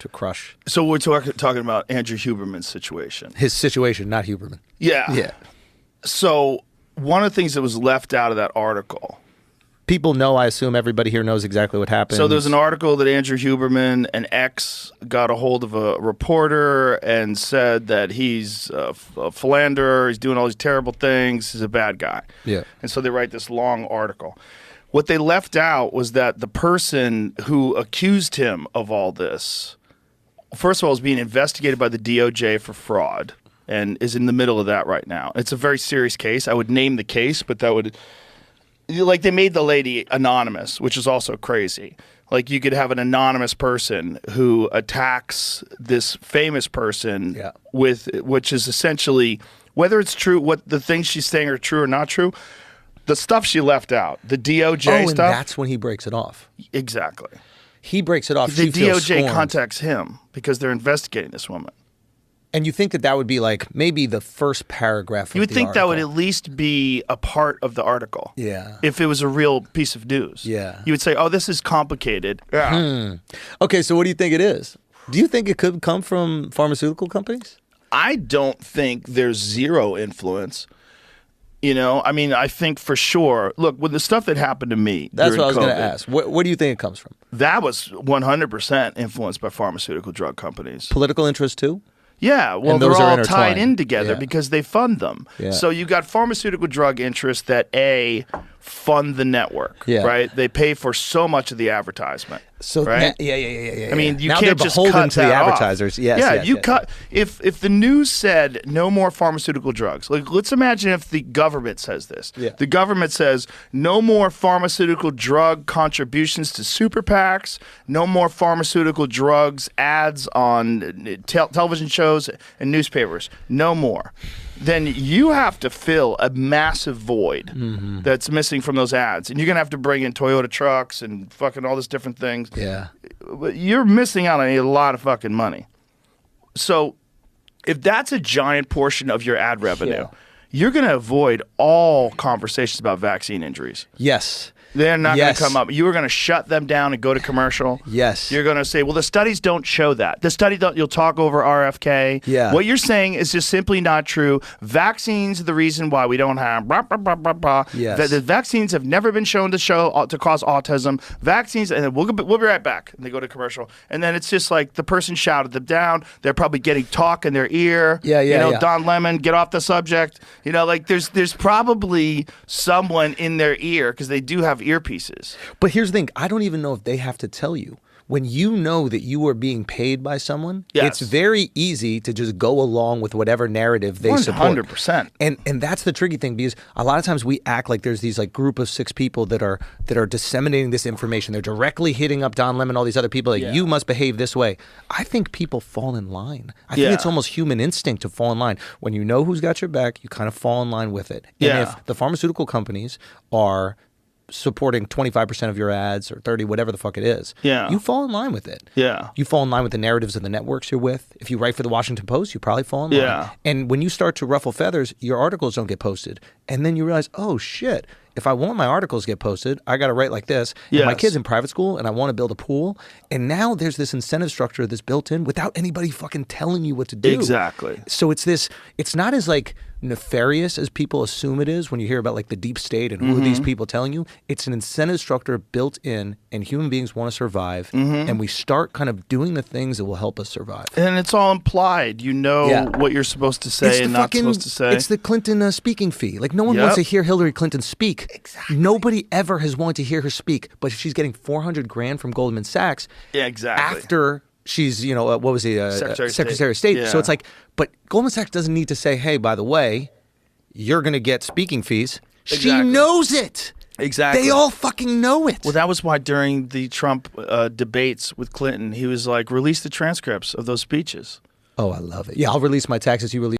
to crush. So we're talking about Andrew Huberman's situation. His situation, not Huberman. Yeah. Yeah. So one of the things that was left out of that article. People know, I assume everybody here knows exactly what happened. So there's an article that Andrew Huberman, an ex, got a hold of a reporter and said that he's a philanderer, he's doing all these terrible things, he's a bad guy. Yeah. And so they write this long article. What they left out was that the person who accused him of all this, first of all, is being investigated by the DOJ for fraud and is in the middle of that right now. It's a very serious case. I would name the case, but that would... Like, they made the lady anonymous, which is also crazy. Like, you could have an anonymous person who attacks this famous person which is essentially, whether it's true, what the things she's saying are true or not true, the stuff she left out, the DOJ stuff. And that's when he breaks it off. Exactly. He breaks it off. The DOJ contacts him because they're investigating this woman. And you think that that would be like maybe the first paragraph of the article. You would think that would at least be a part of the article. Yeah. If it was a real piece of news. Yeah. You would say, oh, this is complicated. Yeah. Okay, so what do you think it is? Do you think it could come from pharmaceutical companies? I don't think there's zero influence. You know, I mean, I think for sure. Look, with the stuff that happened to me, that's what I was going to ask. What do you think it comes from? That was 100% influenced by pharmaceutical drug companies. Political interest too? Yeah, well, they're all tied in together because they fund them. Yeah. So you got pharmaceutical drug interests that fund the network, right? They pay for so much of the advertisement. So right? Yeah. I mean, you now can't they're just beholden cut to the that advertisers. off. Yes, you cut if the news said no more pharmaceutical drugs. Like, let's imagine if the government says this. Yeah. The government says no more pharmaceutical drug contributions to super PACs, no more pharmaceutical drugs ads on television shows and newspapers, no more. Then you have to fill a massive void that's missing from those ads. And you're going to have to bring in Toyota trucks and fucking all these different things. Yeah. You're missing out on a lot of fucking money. So if that's a giant portion of your ad revenue, you're going to avoid all conversations about vaccine injuries. Yes. They're not going to come up. You are going to shut them down and go to commercial. Yes. You're going to say, well, the studies don't show that. The study don't. You'll talk over RFK. Yeah. What you're saying is just simply not true. Vaccines are the reason why we don't have blah, blah, blah, blah, blah. Yes. The vaccines have never been shown to cause autism. Vaccines, and then we'll be right back. And they go to commercial. And then it's just like the person shouted them down. They're probably getting talk in their ear. Don Lemon, get off the subject. You know, like there's probably someone in their ear because they do have earpieces. But here's the thing. I don't even know if they have to tell you. When you know that you are being paid by someone, it's very easy to just go along with whatever narrative they support. 100%. And that's the tricky thing, because a lot of times we act like there's these like group of 6 people that are disseminating this information. They're directly hitting up Don Lemon, all these other people, like you must behave this way. I think people fall in line. I think it's almost human instinct to fall in line. When you know who's got your back, you kind of fall in line with it. And if the pharmaceutical companies are supporting 25% of your ads or 30, whatever the fuck it is, you fall in line with it. Yeah. You fall in line with the narratives of the networks you're with. If you write for the Washington Post, you probably fall in line. Yeah. And when you start to ruffle feathers, your articles don't get posted. And then you realize, oh shit, if I want my articles to get posted, I got to write like this. And my kid's in private school and I want to build a pool. And now there's this incentive structure that's built in without anybody fucking telling you what to do. Exactly. So it's not as like nefarious as people assume it is when you hear about like the deep state and who are these people telling you. It's an incentive structure built in, and human beings want to survive. And we start kind of doing the things that will help us survive. And it's all implied. You know what you're supposed to say and not supposed to say. It's the Clinton speaking fee. Like no one wants to hear Hillary Clinton speak. Exactly. Nobody ever has wanted to hear her speak. But if she's getting $400 grand from Goldman Sachs, after she's, what was he, Secretary of State. So it's like, but Goldman Sachs doesn't need to say, hey, by the way, you're going to get speaking fees. She knows it. Exactly. They all fucking know it. Well, that was why during the Trump debates with Clinton, he was like, release the transcripts of those speeches. Oh, I love it. Yeah, I'll release my taxes. You release